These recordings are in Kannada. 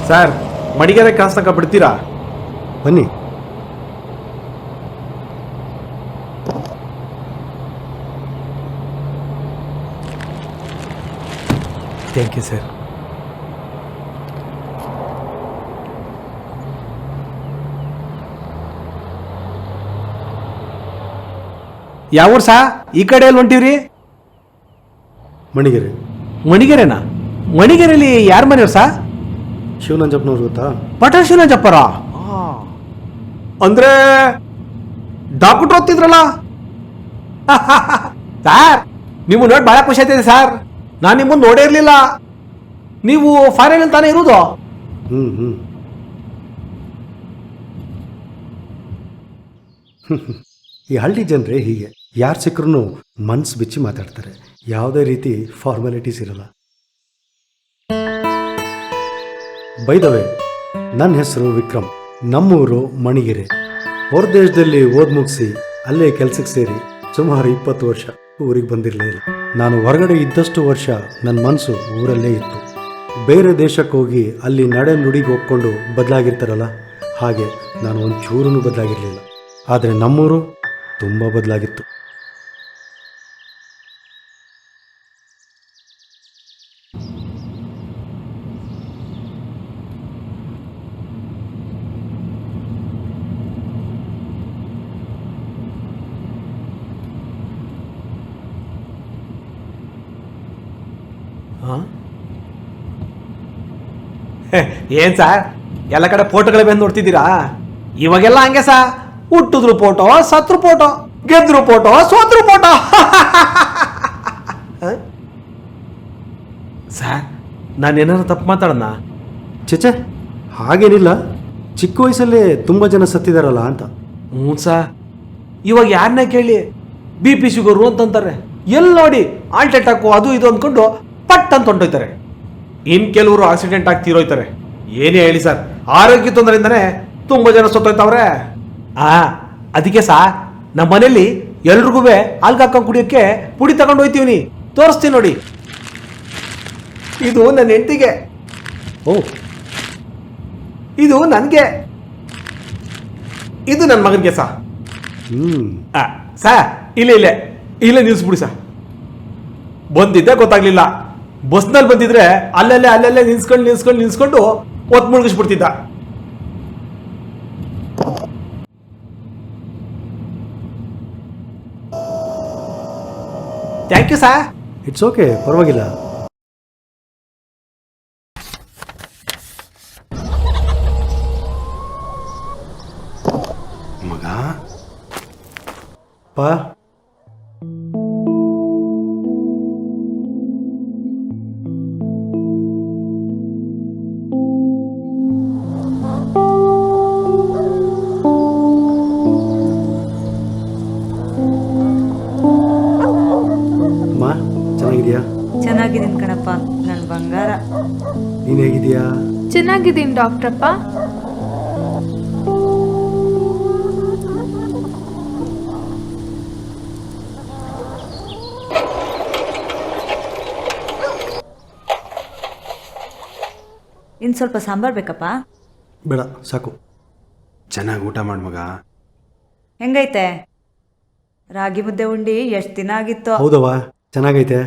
ಸರ್, ಮಡಿಗೆರೆ ಕ್ರಾಸ್ ತನಕ ಬಿಡ್ತೀರಾ? ಬನ್ನಿ. Thank you sir. ಯಾವ ಊರು ಸಾ? ಈ ಕಡೆ ಎಲ್ಲಿ ಹೊಂಟಿವ್ರಿ? ಮಣಿಗೆರೆ. ಮಣಿಗೆರೆನಾ? ಮಣಿಗೆರೆಯಲ್ಲಿ ಯಾರ ಮನೆಯವ್ರು ಸಾ? ಶಿವನಂಜಪ್ಪನವ್ರು ಗೊತ್ತಾ? ಪಟೇಲ್ ಶಿವನಂಜಪ್ಪರ ಅಂದ್ರೆ ಡಾಕ್ಟರ್ ಓದ್ತಿದ್ರಲ್ಲ ಸರ್. ನೀವು ನೋಡಿ ಬಹಳ ಖುಷಿ ಆಯ್ತಿದೆ ಸರ್. ನಾನು ನಿಮ್ಮನ್ನು ನೋಡೇ ಇರಲಿಲ್ಲ. ನೀವು ಫಾರಿನ್ ತಾನೇ ಇರೋದು? ಈ ಹಳ್ಳಿ ಜನರೇ ಹೀಗೆ. ಯಾರು ಸಿಕ್ಕರೂ ಮನ್ಸು ಬಿಚ್ಚಿ ಮಾತಾಡ್ತಾರೆ. ಯಾವುದೇ ರೀತಿ ಫಾರ್ಮಾಲಿಟೀಸ್ ಇರಲ್ಲ. ಬೈ ದ ವೇ, ನನ್ನ ಹೆಸರು ವಿಕ್ರಮ್. ನಮ್ಮೂರು ಮಣಿಗೆರೆ. ಹೊರ ದೇಶದಲ್ಲಿ ಓದ್ ಮುಗಿಸಿ ಅಲ್ಲೇ ಕೆಲಸಕ್ಕೆ ಸೇರಿ ಸುಮಾರು 20 ವರ್ಷ ಊರಿಗೆ ಬಂದಿರಲಿಲ್ಲ. ನಾನು ಹೊರಗಡೆ ಇದ್ದಷ್ಟು ವರ್ಷ ನನ್ನ ಮನಸ್ಸು ಊರಲ್ಲೇ ಇತ್ತು. ಬೇರೆ ದೇಶಕ್ಕೆ ಹೋಗಿ ಅಲ್ಲಿ ನಡೆ ನುಡಿಗೆ ಒಪ್ಕೊಂಡು ಬದಲಾಗಿರ್ತಾರಲ್ಲ, ಹಾಗೆ ನಾನು ಒಂಚೂರೂ ಬದಲಾಗಿರಲಿಲ್ಲ. ಆದರೆ ನಮ್ಮೂರು ತುಂಬ ಬದಲಾಗಿತ್ತು. ಏನ್ ಸರ್, ಎಲ್ಲ ಕಡೆ ಫೋಟೋಗಳೇ ಬಂದು ನೋಡ್ತಿದ್ದೀರಾ? ಇವಾಗೆಲ್ಲ ಹಂಗೆ ಸಾ. ಹುಟ್ಟಿದ್ರು ಫೋಟೋ, ಸತ್ರು ಫೋಟೋ, ಗೆದ್ರು ಫೋಟೋ, ಸೋತ್ರು ಫೋಟೋ. ಸರ್, ನಾನೇನಾದ್ರು ತಪ್ಪು ಮಾತಾಡೋಣ? ಚೇಚೆ, ಹಾಗೇನಿಲ್ಲ. ಚಿಕ್ಕ ವಯಸ್ಸಲ್ಲೇ ತುಂಬ ಜನ ಸತ್ತಿದಾರಲ್ಲ ಅಂತ. ಹ್ಞೂ ಸರ್, ಇವಾಗ ಯಾರನ್ನೇ ಕೇಳಿ BP ಶುಗರು ಅಂತಂತಾರೆ. ಎಲ್ಲಿ ನೋಡಿ ಹಾರ್ಟ್ ಅಟ್ಯಾಕು ಅದು ಇದು ಅಂದ್ಕೊಂಡು ಪಟ್ ಅಂತ ಹೊಂಟೋಯ್ತಾರೆ. ಇನ್ನು ಕೆಲವರು ಆಕ್ಸಿಡೆಂಟ್ ಆಗಿ ತೀರೋಯ್ತಾರೆ. ಏನೇ ಹೇಳಿ ಸರ್, ಆರೋಗ್ಯ ತೊಂದರೆಯಿಂದನೇ ತುಂಬ ಜನ ಸತ್ತೋಯ್ತವ್ರೆ. ಅದಕ್ಕೆ ಸಾ, ನಮ್ಮ ಮನೇಲಿ ಎಲ್ರಿಗೂ ಹಾಲ್ಗೆ ಹಾಕೊಂಡು ಕುಡಿಯೋಕ್ಕೆ ಪುಡಿ ತಗೊಂಡು ಹೋಯ್ತೀವಿ. ತೋರಿಸ್ತೀನಿ ನೋಡಿ. ಇದು ನನ್ನ ಹೆಂಡತಿಗೆ. ಓ, ಇದು ನನಗೆ. ಇದು ನನ್ನ ಮಗನಿಗೆ ಸಾ. ಸಾ, ಇಲ್ಲೇ ನಿಲ್ಲಿಸ್ಬಿಡಿ ಸಾ. ಬಂದಿದ್ದೆ ಗೊತ್ತಾಗ್ಲಿಲ್ಲ. ಬಸ್ನಲ್ಲಿ ಬಂದಿದ್ರೆ ಅಲ್ಲಲ್ಲೇ ನಿಲ್ಸ್ಕೊಂಡು ಒತ್ತು ಮುಳುಗಿಸ್ಬಿಡ್ತಿದ್ದ. Thank you sir. It's okay, ಪರವಾಗಿಲ್ಲ. ಮಗ ಪಾ, ಚೆನ್ನಾಗಿದ್ಯಾ? ಚೆನ್ನಾಗಿದ್ದೀನಿ ಕಣಪ್ಪ, ನನ್ನ ಬಂಗಾರ. ನೀನು ಹೇಗಿದೀಯಾ? ಚೆನ್ನಾಗಿದ್ದೀನಿ ಡಾಕ್ಟ್ರಪ್ಪ. ಇನ್ನು ಸ್ವಲ್ಪ ಸಾಂಬಾರು ಬೇಕಪ್ಪ? ಬೇಡ, ಸಾಕು. ಚೆನ್ನಾಗಿ ಊಟ ಮಾಡು ಮಗ. ಹೆಂಗೈತೆ ರಾಗಿ ಮುದ್ದೆ ಉಂಡಿ? ಎಷ್ಟು ದಿನ ಆಗಿತ್ತು? ಹೌದವ್ವ, ಚೆನ್ನಾಗೈತೆ.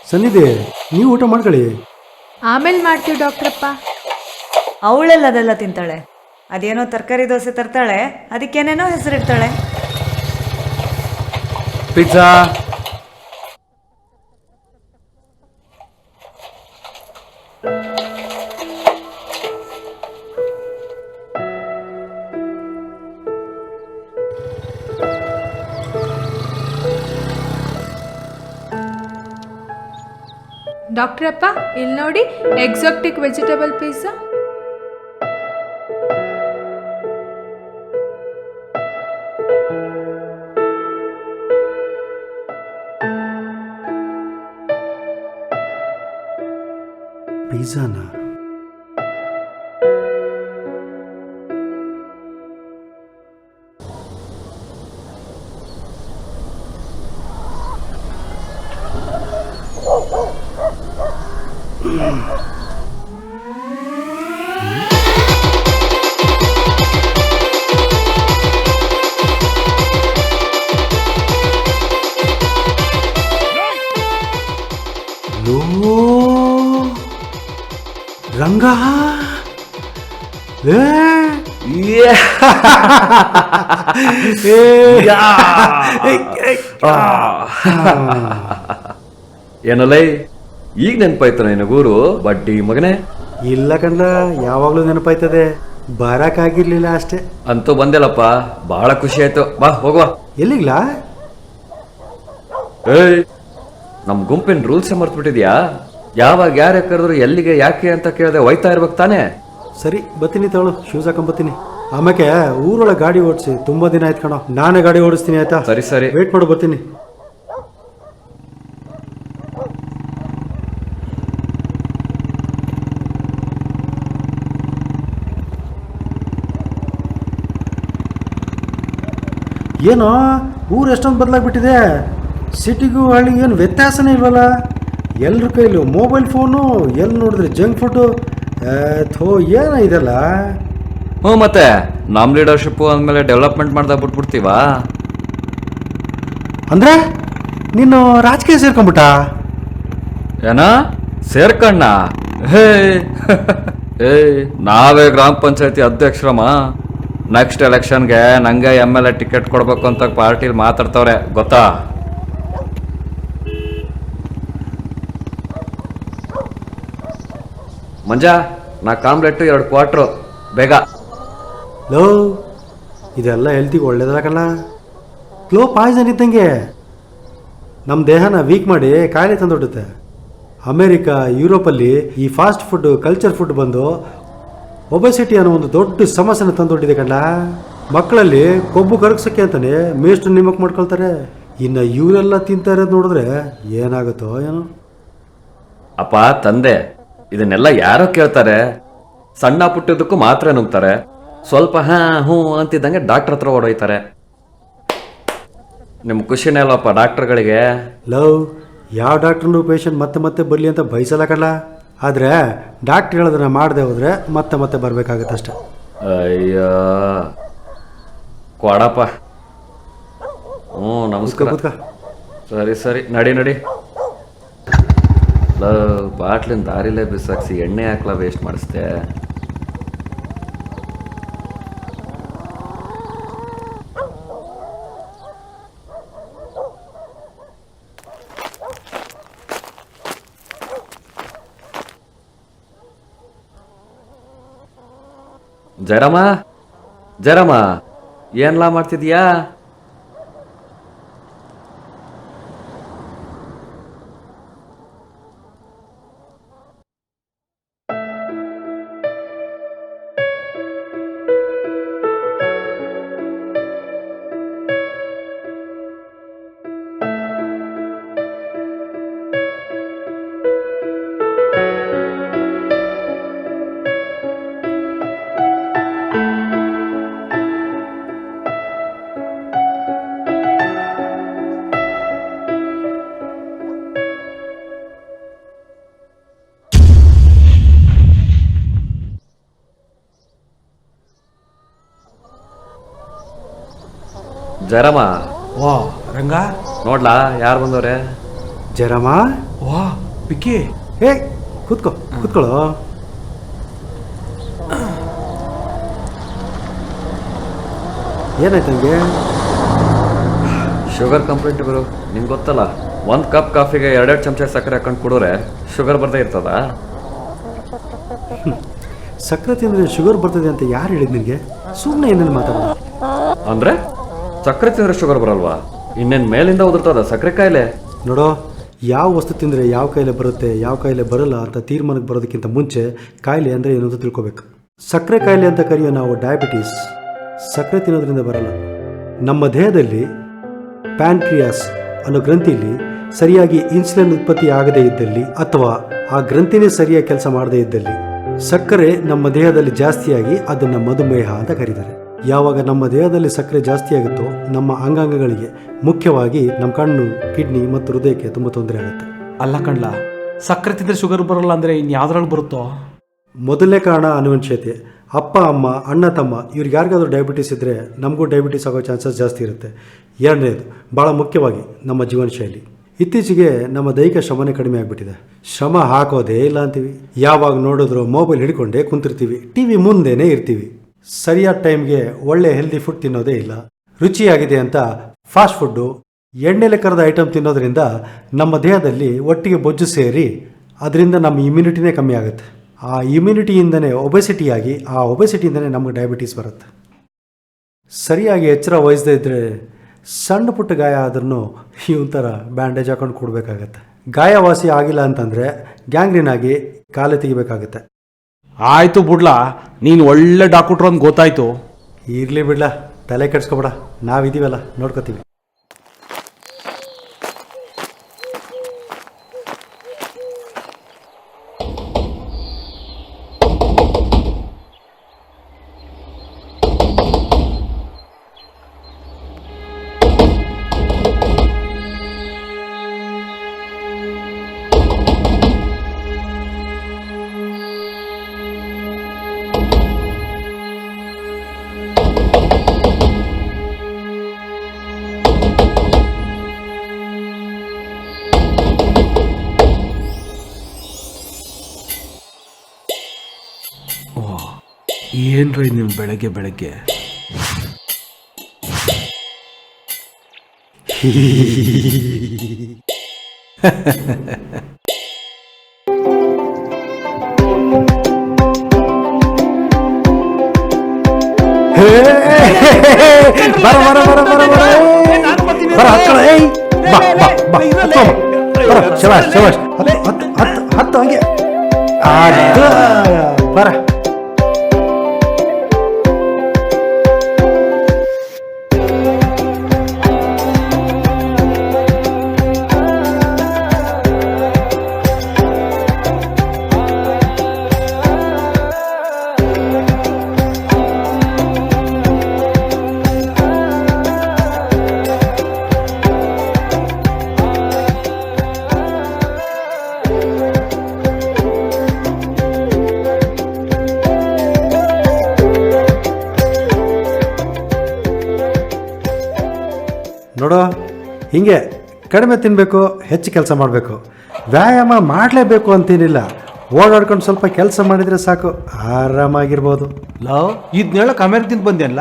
ಸನ್ನಿಧಿ, ನೀವು ಊಟ ಮಾಡ್ಕೊಳ್ಳಿ. ಆಮೇಲೆ ಮಾಡ್ತೀವಿ ಡಾಕ್ಟ್ರಪ್ಪ. ಅವಳೆಲ್ಲ ಅದೆಲ್ಲ ತಿಂತಾಳೆ. ಅದೇನೋ ತರಕಾರಿ ದೋಸೆ ತರ್ತಾಳೆ, ಅದಕ್ಕೇನೇನೋ ಹೆಸರಿಡ್ತಾಳೆ. ಪಿಜ್ಜಾ. ಡಾಕ್ಟ್ರಪ್ಪ ಇಲ್ಲಿ ನೋಡಿ, ಎಕ್ಸಾಕ್ಟಿಕ್ ವೆಜಿಟೇಬಲ್ ಪಿಜ್ಜಾ. ಪಿಜ್ಜಾನ? ರಂಗ ಏನಲ್ಲ ಈಗ ನೆನಪಾಯ್ತು ನಿನಗೂರು ಬಡ್ಡಿ ಮಗನೇ? ಇಲ್ಲ ಕಂಡ, ಯಾವಾಗ್ಲೂ ನೆನಪಾಯ್ತದೆ, ಬರಕ್ಕಾಗಿರ್ಲಿಲ್ಲ ಅಷ್ಟೇ. ಅಂತೂ ಬಂದಿಲ್ಲಪ್ಪ, ಬಹಳ ಖುಷಿ ಆಯ್ತು. ಬಾ ಹೋಗುವ. ಎಲ್ಲಿಗ್ಲಾ? ಏಯ್, ನಮ್ ಗುಂಪಿನ ರೂಲ್ಸ್ ಮರ್ತ್ಬಿಟ್ಟಿದ್ಯಾ? ಯಾವಾಗ ಯಾರು ಕರೆದ್ರು ಎಲ್ಲಿಗೆ ಯಾಕೆ ಅಂತ ಕೇಳದೆ ಒಯ್ತಾ ಇರ್ಬೇಕು ತಾನೇ? ಸರಿ ಬತ್ತೀನಿ, ತಗೊಳು, ಶೂಸ್ ಹಾಕೊಂಬತ್ತೀನಿ. ಆಮೇಲೆ ಊರೊಳಗೆ ಗಾಡಿ ಓಡಿಸಿ ತುಂಬಾ ದಿನ ಆಯ್ತು ಕಣೋ, ನಾನೇ ಗಾಡಿ ಓಡಿಸ್ತೀನಿ ಆಯ್ತಾ? ಸರಿ ಸರಿ, ವೇಟ್ ಮಾಡು, ಬರ್ತೀನಿ. ಏನೋ ಊರು ಎಷ್ಟೊಂದು ಬದಲಾಗ್ಬಿಟ್ಟಿದೆ. ಸಿಟಿಗೂ ಹಳ್ಳಿಗೂ ಏನು ವ್ಯತ್ಯಾಸನೇ ಇಲ್ವಲ್ಲ. ಎಲ್ರ ಕೈಲೂ ಮೊಬೈಲ್ ಫೋನು, ಎಲ್ಲಿ ನೋಡಿದ್ರೆ ಜಂಕ್ ಫುಡ್ಡು. ಥೋ, ಏನೋ ಇದೆಲ್ಲ. ಹ್ಞೂ ಮತ್ತೆ ನಮ್ ಲೀಡರ್ಶಿಪ್ ಅಂದಮೇಲೆ ಡೆವಲಪ್ಮೆಂಟ್ ಮಾಡ್ದಾಗ ಬಿಟ್ಬಿಡ್ತೀವಾ? ಅಂದ್ರೆ ನೀನು ರಾಜಕೀಯ ಸೇರ್ಕೊಂಬಿಟ್ಟ? ಏನ ಸೇರ್ಕಣ್ಣ? ಹೇ ಏಯ್, ನಾವೇ ಗ್ರಾಮ ಪಂಚಾಯತಿ ಅಧ್ಯಕ್ಷರಮ್ಮ. ನೆಕ್ಸ್ಟ್ ಎಲೆಕ್ಷನ್ಗೆ ನಂಗೆ MLA ಟಿಕೆಟ್ ಕೊಡ್ಬೇಕು ಅಂತ ಪಾರ್ಟಿಲಿ ಮಾತಾಡ್ತವ್ರೆ, ಗೊತ್ತಾ? ಮಂಜ, 4 ಆಮ್ಲೆಟ್ 2 ಕ್ವಾರ್ಟ್ರು, ಬೇಗ. ಲೋ, ಇದೆಲ್ಲ ಹೆಲ್ತಿಗೆ ಒಳ್ಳೇದಲ್ಲ ಕಣ. ಸ್ಲೋ ಪಾಯ್ಸನ್ ಇದ್ದಂಗೆ ನಮ್ಮ ದೇಹನ ವೀಕ್ ಮಾಡಿ ಕಾಯಿಲೆ ತಂದೊಡ್ಡುತ್ತೆ. ಅಮೇರಿಕಾ, ಯುರೋಪಲ್ಲಿ ಈ ಫಾಸ್ಟ್ ಫುಡ್ ಕಲ್ಚರ್ ಫುಡ್ ಬಂದು ಒಬೆಸಿಟಿ ಅನ್ನೋ ಒಂದು ದೊಡ್ಡ ಸಮಸ್ಯೆನ ತಂದೊಡ್ಡಿದೆ ಕಂಡ. ಮಕ್ಕಳಲ್ಲಿ ಕೊಬ್ಬು ಕರಗಿಸೋಕ್ಕೆ ಅಂತಾನೆ ಮೇಷ್ಟು ನಿಮಕ್ ಮಾಡ್ಕೊಳ್ತಾರೆ. ಇನ್ನು ಇವರೆಲ್ಲ ತಿಂತಾ ಇರೋದು ನೋಡಿದ್ರೆ ಏನಾಗುತ್ತೋ ಏನೋ. ಅಪ್ಪ ತಂದೆ, ಇದನ್ನೆಲ್ಲ ಯಾರೋ ಕೇಳ್ತಾರೆ? ಸಣ್ಣ ಪುಟ್ಟದಕ್ಕೂ ಮಾತ್ರ ನುಗ್ತಾರೆ. ಸ್ವಲ್ಪ ಹ್ಞೂ ಅಂತಿದ್ದಂಗೆ ಡಾಕ್ಟರ್ ಹತ್ರ ಓಡೋಯ್ತಾರೆ. ನಿಮ್ ಖುಷಿನೇ ಅಲ್ವಪ್ಪ ಡಾಕ್ಟರ್ಗಳಿಗೆ? ಲವ್, ಯಾವ ಡಾಕ್ಟ್ರನ್ನು ಪೇಷಂಟ್ ಮತ್ತೆ ಮತ್ತೆ ಬರಲಿ ಅಂತ ಬಯಸಲ್ಲ ಕಣ್ಣ. ಆದರೆ ಡಾಕ್ಟ್ರ್ ಹೇಳೋದನ್ನ ಮಾಡದೆ ಹೋದ್ರೆ ಮತ್ತೆ ಮತ್ತೆ ಬರಬೇಕಾಗತ್ತಷ್ಟೆ. ಅಯ್ಯೋ ಕೊಡಪ್ಪ. ಹ್ಞೂ ನಮಸ್ಕಾರ. ಕೂತ್ಕೋ. ಸರಿ ಸರಿ, ನಡಿ ನಡಿ. ಬಾಟ್ಲಿನ ದಾರಿಲೇ ಬಿಸಾಕ್ಸಿ ಎಣ್ಣೆ ಹಾಕ್ಲ ವೇಸ್ಟ್ ಮಾಡಿಸ್ದೆ. ಜಯರಾಮ, ಜಯರಾಮ, ಏನ್ಲಾ ಮಾಡ್ತಿದ್ಯಾ? ಜಯರಾಮ, ವಾ ರಂಗ, ನೋಡ್ಲಾ ಯಾರು ಬಂದವ್ರೆ? ಜಯರಾಮ, ವಾ ಪಿಕ್ಕಿ, ಹೇ ಕೂತ್ಕೋ, ಕೂತ್ಕೊಳ್ಳೋ. ಏನಾಯ್ತು ಹಂಗೆ? ಶುಗರ್ ಕಂಪ್ಲೇಂಟ್ ಗುರು, ನಿಂಗೆ ಗೊತ್ತಲ್ಲ, 1 ಕಪ್ ಕಾಫಿಗೆ 2 ಚಮಚ ಸಕ್ಕರೆ ಹಾಕೊಂಡು ಕುಡಿದ್ರೆ ಶುಗರ್ ಬರ್ದೇ ಇರ್ತದ? ಸಕ್ಕರೆ ತಿಂದರೆ ಶುಗರ್ ಬರ್ತದೆ ಅಂತ ಯಾರು ಹೇಳಿದ್ ನಿನಗೆ? ಸುಮ್ಮನೆ ಏನೇನು ಮಾತಾಡೋದು. ಅಂದ್ರೆ ಸಕ್ಕರೆ ತಿಂದ್ರೆ ಶುಗರ್ ಬರಲ್ವಾ? ಇನ್ನೇನು ಮೇಲಿಂದ ಉದುರ್ತದ ಸಕ್ಕರೆ ಕಾಯಿಲೆ? ನೋಡೋ, ಯಾವ ವಸ್ತು ತಿಂದರೆ ಯಾವ ಕಾಯಿಲೆ ಬರುತ್ತೆ ಯಾವ ಕಾಯಿಲೆ ಬರಲ್ಲ ಅಂತ ತೀರ್ಮಾನಕ್ಕೆ ಬರೋದಕ್ಕಿಂತ ಮುಂಚೆ ಕಾಯಿಲೆ ಅಂದರೆ ಏನು ಅಂತ ತಿಳ್ಕೊಬೇಕು. ಸಕ್ಕರೆ ಕಾಯಿಲೆ ಅಂತ ಕರೆಯೋ ನಾವು ಡಯಾಬಿಟೀಸ್ ಸಕ್ಕರೆ ತಿನ್ನೋದ್ರಿಂದ ಬರಲ್ಲ. ನಮ್ಮ ದೇಹದಲ್ಲಿ ಪ್ಯಾನ್ಕ್ರಿಯಾಸ್ ಅನ್ನೋ ಗ್ರಂಥಿಯಲ್ಲಿ ಸರಿಯಾಗಿ ಇನ್ಸುಲಿನ್ ಉತ್ಪತ್ತಿ ಆಗದೇ ಇದ್ದಲ್ಲಿ ಅಥವಾ ಆ ಗ್ರಂಥಿನೇ ಸರಿಯಾಗಿ ಕೆಲಸ ಮಾಡದೇ ಇದ್ದಲ್ಲಿ ಸಕ್ಕರೆ ನಮ್ಮ ದೇಹದಲ್ಲಿ ಜಾಸ್ತಿಯಾಗಿ ಅದನ್ನು ಮಧುಮೇಹ ಅಂತ ಕರೀತಾರೆ. ಯಾವಾಗ ನಮ್ಮ ದೇಹದಲ್ಲಿ ಸಕ್ಕರೆ ಜಾಸ್ತಿ ಆಗುತ್ತೋ ನಮ್ಮ ಅಂಗಾಂಗಗಳಿಗೆ ಮುಖ್ಯವಾಗಿ ನಮ್ಮ ಕಣ್ಣು, ಕಿಡ್ನಿ ಮತ್ತು ಹೃದಯಕ್ಕೆ ತುಂಬ ತೊಂದರೆ ಆಗುತ್ತೆ. ಅಲ್ಲ ಕಣ್ಲ, ಸಕ್ಕರೆ ತಿಂದರೆ ಶುಗರ್ ಬರಲ್ಲ ಅಂದರೆ ಇನ್ಯಾವ್ದ್ರಲ್ಲಿ ಬರುತ್ತೋ? ಮೊದಲನೇ ಕಾರಣ ಅನುವಂಶೀಯತೆ. ಅಪ್ಪ ಅಮ್ಮ ಅಣ್ಣ ತಮ್ಮ ಇವ್ರಿಗೆ ಯಾರಿಗಾದ್ರೂ ಡಯಾಬಿಟೀಸ್ ಇದ್ದರೆ ನಮಗೂ ಡಯಾಬಿಟೀಸ್ ಆಗೋ ಚಾನ್ಸಸ್ ಜಾಸ್ತಿ ಇರುತ್ತೆ. ಎರಡನೇದು ಭಾಳ ಮುಖ್ಯವಾಗಿ ನಮ್ಮ ಜೀವನ ಶೈಲಿ. ಇತ್ತೀಚೆಗೆ ನಮ್ಮ ದೈಹಿಕ ಶ್ರಮನೇ ಕಡಿಮೆ ಆಗಿಬಿಟ್ಟಿದೆ. ಶ್ರಮ ಹಾಕೋದೇ ಇಲ್ಲ ಅಂತೀವಿ. ಯಾವಾಗ ನೋಡಿದ್ರು ಮೊಬೈಲ್ ಹಿಡ್ಕೊಂಡೇ ಕುಂತಿರ್ತೀವಿ, ಟಿವಿ ಮುಂದೆನೇ ಇರ್ತೀವಿ. ಸರಿಯಾದ ಟೈಮ್ಗೆ ಒಳ್ಳೆ ಹೆಲ್ದಿ ಫುಡ್ ತಿನ್ನೋದೇ ಇಲ್ಲ. ರುಚಿಯಾಗಿದೆ ಅಂತ ಫಾಸ್ಟ್ ಫುಡ್ಡು, ಎಣ್ಣೆಲೆ ಕರೆದ ಐಟಮ್ ತಿನ್ನೋದ್ರಿಂದ ನಮ್ಮ ದೇಹದಲ್ಲಿ ಒಟ್ಟಿಗೆ ಬೊಜ್ಜು ಸೇರಿ ಅದರಿಂದ ನಮ್ಮ ಇಮ್ಯುನಿಟಿನೇ ಕಮ್ಮಿ ಆಗುತ್ತೆ. ಆ ಇಮ್ಯುನಿಟಿಯಿಂದನೇ ಒಬೆಸಿಟಿಯಾಗಿ ಆ ಒಬೆಸಿಟಿಯಿಂದನೇ ನಮಗೆ ಡಯಾಬಿಟೀಸ್ ಬರುತ್ತೆ. ಸರಿಯಾಗಿ ಎಚ್ಚರ ವಹಿಸದೇ ಇದ್ದರೆ ಸಣ್ಣ ಪುಟ್ಟ ಗಾಯ ಆದ್ರೂ ಇವನ್ ಥರ ಬ್ಯಾಂಡೇಜ್ ಹಾಕೊಂಡು ಕೊಡಬೇಕಾಗತ್ತೆ. ಗಾಯ ವಾಸಿ ಆಗಿಲ್ಲ ಅಂತಂದರೆ ಗ್ಯಾಂಗ್ರೀನ್ ಆಗಿ ಕಾಲೇ ತೆಗಿಬೇಕಾಗತ್ತೆ. ಆಯಿತು ಬಿಡ್ಲಾ, ನೀನು ಒಳ್ಳೆ ಡಾಕ್ಟ್ರು ಅಂತ ಗೊತ್ತಾಯ್ತು. ಇರಲಿ ಬಿಡ್ಲಾ, ತಲೆ ಕೆಡ್ಸ್ಕೊಬೇಡ, ನಾವಿದ್ದೀವಲ್ಲ ನೋಡ್ಕೋತೀವಿ. ಏನ್ರಿ ನೀವು ಬೆಳಗ್ಗೆ ಬೆಳಗ್ಗೆ ಬರ ಬರ ಬರ ಬರ ಬರ ಬರ ಹತ್ಕೊಳ್ಳ. ಏಯ್ ಬಾ ಬಾ ಬಾ ಹತ್ಕೊ ಬರ. ಶಬಾಷ್ ಶಬಾಷ್, ಹತ್ತು ಹತ್ತು ಹತ್ತು ಹಂಗೆ ಬರ. ನೋಡೋ, ಹೀಗೆ ಕಡಿಮೆ ತಿನ್ನಬೇಕು, ಹೆಚ್ಚು ಕೆಲಸ ಮಾಡಬೇಕು. ವ್ಯಾಯಾಮ ಮಾಡಲೇಬೇಕು ಅಂತೇನಿಲ್ಲ. ಓಡಾಡ್ಕೊಂಡು ಸ್ವಲ್ಪ ಕೆಲಸ ಮಾಡಿದರೆ ಸಾಕು, ಆರಾಮಾಗಿರ್ಬೋದು. ಲವ್ ಇದನ್ನೆಲ್ಲ ಅಮೆರಿಕದಿಂದ ಬಂದೆಲ್ಲ.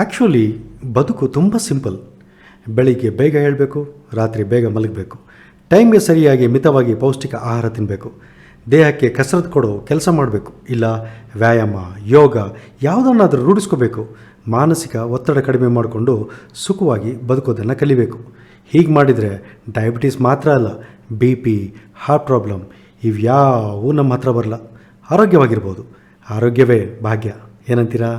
ಆ್ಯಕ್ಚುಲಿ ಬದುಕು ತುಂಬ ಸಿಂಪಲ್. ಬೆಳಿಗ್ಗೆ ಬೇಗ ಹೇಳಬೇಕು, ರಾತ್ರಿ ಬೇಗ ಮಲಗಬೇಕು, ಟೈಮ್ಗೆ ಸರಿಯಾಗಿ ಮಿತವಾಗಿ ಪೌಷ್ಟಿಕ ಆಹಾರ ತಿನ್ನಬೇಕು, ದೇಹಕ್ಕೆ ಕಸರತ್ತು ಕೊಡೋ ಕೆಲಸ ಮಾಡಬೇಕು, ಇಲ್ಲ ವ್ಯಾಯಾಮ, ಯೋಗ ಯಾವುದನ್ನಾದರೂ ರೂಢಿಸ್ಕೋಬೇಕು. ಮಾನಸಿಕ ಒತ್ತಡ ಕಡಿಮೆ ಮಾಡಿಕೊಂಡು ಸುಖವಾಗಿ ಬದುಕೋದನ್ನು ಕಲಿಬೇಕು. ಹೀಗೆ ಮಾಡಿದರೆ ಡಯಾಬಿಟೀಸ್ ಮಾತ್ರ ಅಲ್ಲ, BP, ಹಾರ್ಟ್ ಪ್ರಾಬ್ಲಮ್ ಇವ್ಯಾವೂ ನಮ್ಮ ಹತ್ರ ಬರಲ್ಲ. ಆರೋಗ್ಯವಾಗಿರ್ಬೋದು. ಆರೋಗ್ಯವೇ ಭಾಗ್ಯ, ಏನಂತೀರಾ?